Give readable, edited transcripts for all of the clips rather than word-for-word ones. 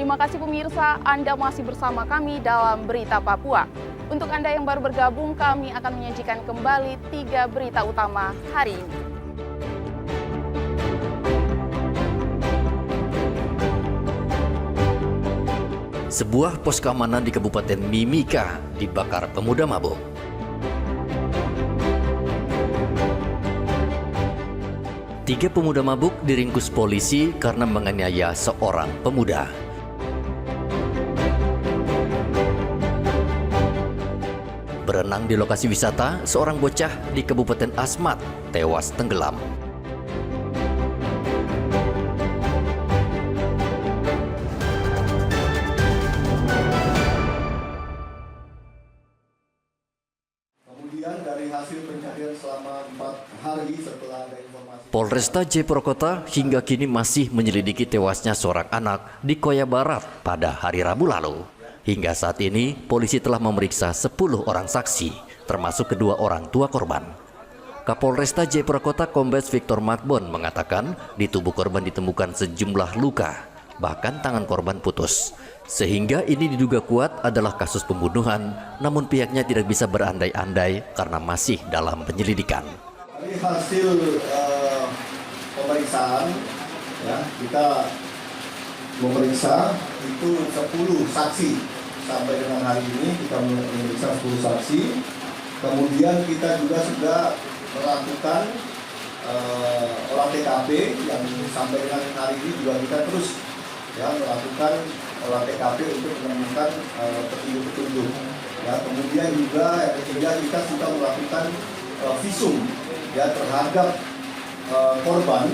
Terima kasih pemirsa, Anda masih bersama kami dalam Berita Papua. Untuk Anda yang baru bergabung, kami akan menyajikan kembali 3 berita utama hari ini. Sebuah pos keamanan di Kabupaten Mimika dibakar pemuda mabuk. Tiga pemuda mabuk diringkus polisi karena menganiaya seorang pemuda. Berenang di lokasi wisata, seorang bocah di Kabupaten Asmat tewas tenggelam. Kemudian dari hasil pencarian selama 4 hari setelah ada informasi, Polresta Jayapura Kota hingga kini masih menyelidiki tewasnya seorang anak di Koya Barat pada hari Rabu lalu. Hingga saat ini, polisi telah memeriksa 10 orang saksi, termasuk kedua orang tua korban. Kapolresta Jayapura Kota Kombes Victor Makbon mengatakan di tubuh korban ditemukan sejumlah luka, bahkan tangan korban putus. Sehingga ini diduga kuat adalah kasus pembunuhan, namun pihaknya tidak bisa berandai-andai karena masih dalam penyelidikan. dari hasil pemeriksaan, ya, kita memeriksa itu 10 saksi. Sampai dengan hari ini kita memeriksa 10 saksi. Kemudian kita juga sudah melakukan olah TKP yang sampai dengan hari ini juga kita terus melakukan olah TKP untuk menemukan petunjuk-petunjuk. Ya, kemudian juga yang ketiga kita sudah melakukan visum terhadap korban,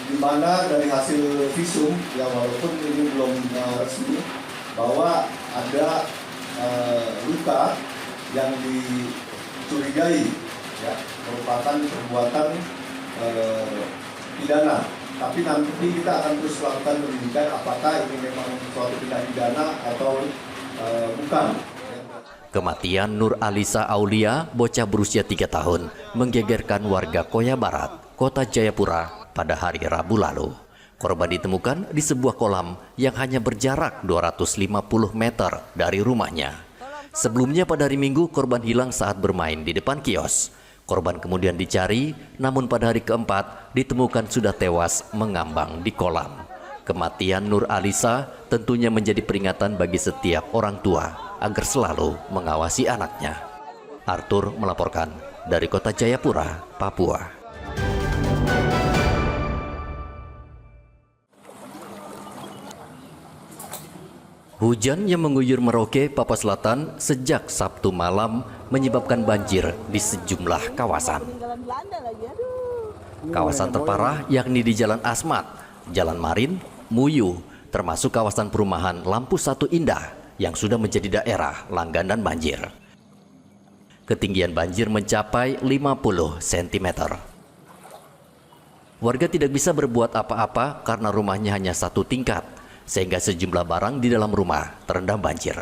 di mana dari hasil visum ya walaupun ini belum resmi bahwa ada luka yang dicurigai ya merupakan perbuatan pidana. Tapi nanti kita akan terus melakukan penyelidikan apakah ini memang suatu tindak pidana atau bukan. Kematian Nur Alisa Aulia, bocah berusia 3 tahun, menggegerkan warga Koya Barat, Kota Jayapura pada hari Rabu lalu. Korban ditemukan di sebuah kolam yang hanya berjarak 250 meter dari rumahnya. Sebelumnya pada hari Minggu, korban hilang saat bermain di depan kios. Korban kemudian dicari, namun pada hari keempat ditemukan sudah tewas mengambang di kolam. Kematian Nur Alisa tentunya menjadi peringatan bagi setiap orang tua agar selalu mengawasi anaknya. Arthur melaporkan dari Kota Jayapura, Papua. Hujan yang mengguyur Merauke, Papua Selatan sejak Sabtu malam menyebabkan banjir di sejumlah kawasan. Kawasan terparah yakni di Jalan Asmat, Jalan Marin, Muyu, termasuk kawasan perumahan Lampu Satu Indah yang sudah menjadi daerah langganan banjir. Ketinggian banjir mencapai 50 cm. Warga tidak bisa berbuat apa-apa karena rumahnya hanya 1 tingkat, sehingga sejumlah barang di dalam rumah terendam banjir.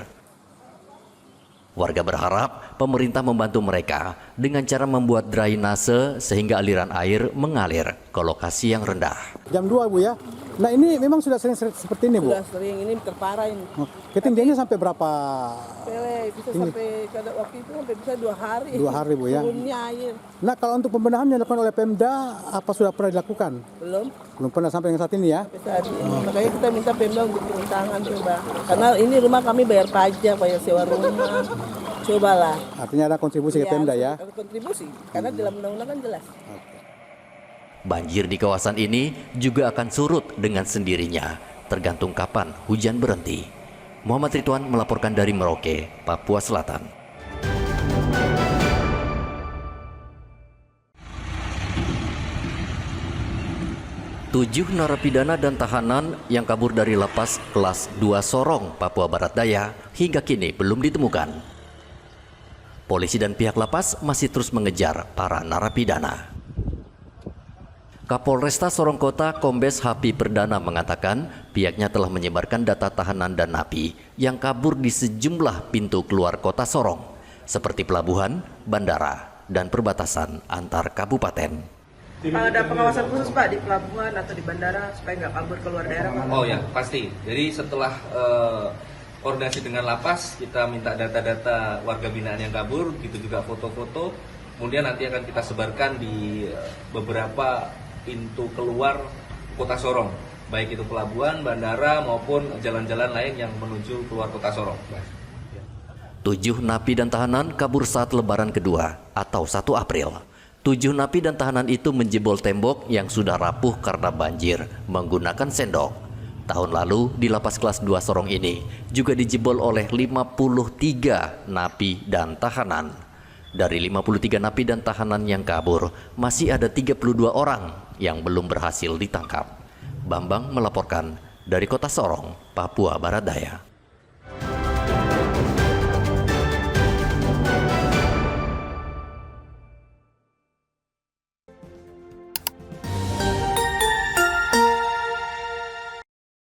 Warga berharap pemerintah membantu mereka dengan cara membuat drainase sehingga aliran air mengalir ke lokasi yang rendah. Jam 2 Bu ya. Nah ini memang sudah sering seperti ini Bu? Sudah sering, ini terparah ini. Ketinggiannya sampai berapa? Bisa sampai waktu itu sampai bisa 2 hari. 2 hari Bu ya. Turunnya air. Nah kalau untuk pembenahan yang dilakukan oleh Pemda, apa sudah pernah dilakukan? Belum pernah sampai dengan saat ini ya? Saat ini. Makanya kita minta Pemda untuk turun tangan coba. Karena ini rumah kami bayar pajak, bayar sewa rumah. Cobalah. Artinya ada kontribusi ke Pemda ya? Ada kontribusi, karena dalam undang-undang kan jelas. Banjir di kawasan ini juga akan surut dengan sendirinya, tergantung kapan hujan berhenti. Muhammad Ridwan melaporkan dari Merauke, Papua Selatan. Tujuh narapidana dan tahanan yang kabur dari lapas kelas 2 Sorong, Papua Barat Daya hingga kini belum ditemukan. Polisi dan pihak lapas masih terus mengejar para narapidana. Kapolresta Sorong Kota Kombes Hapi Perdana mengatakan pihaknya telah menyebarkan data tahanan dan napi yang kabur di sejumlah pintu keluar kota Sorong, seperti pelabuhan, bandara, dan perbatasan antar kabupaten. Ada pengawasan khusus Pak di pelabuhan atau di bandara supaya nggak kabur keluar daerah Pak? Oh ya, pasti. Jadi setelah koordinasi dengan lapas, kita minta data-data warga binaan yang kabur, gitu juga foto-foto. Kemudian nanti akan kita sebarkan di beberapa pintu keluar Kota Sorong, baik itu pelabuhan, bandara maupun jalan-jalan lain yang menuju keluar Kota Sorong. 7 napi dan tahanan kabur saat Lebaran kedua atau 1 April. 7 napi dan tahanan itu menjebol tembok yang sudah rapuh karena banjir menggunakan sendok. Tahun lalu di lapas kelas 2 Sorong ini juga dijebol oleh 53 napi dan tahanan. Dari 53 napi dan tahanan yang kabur, masih ada 32 orang yang belum berhasil ditangkap. Bambang melaporkan dari Kota Sorong, Papua Barat Daya.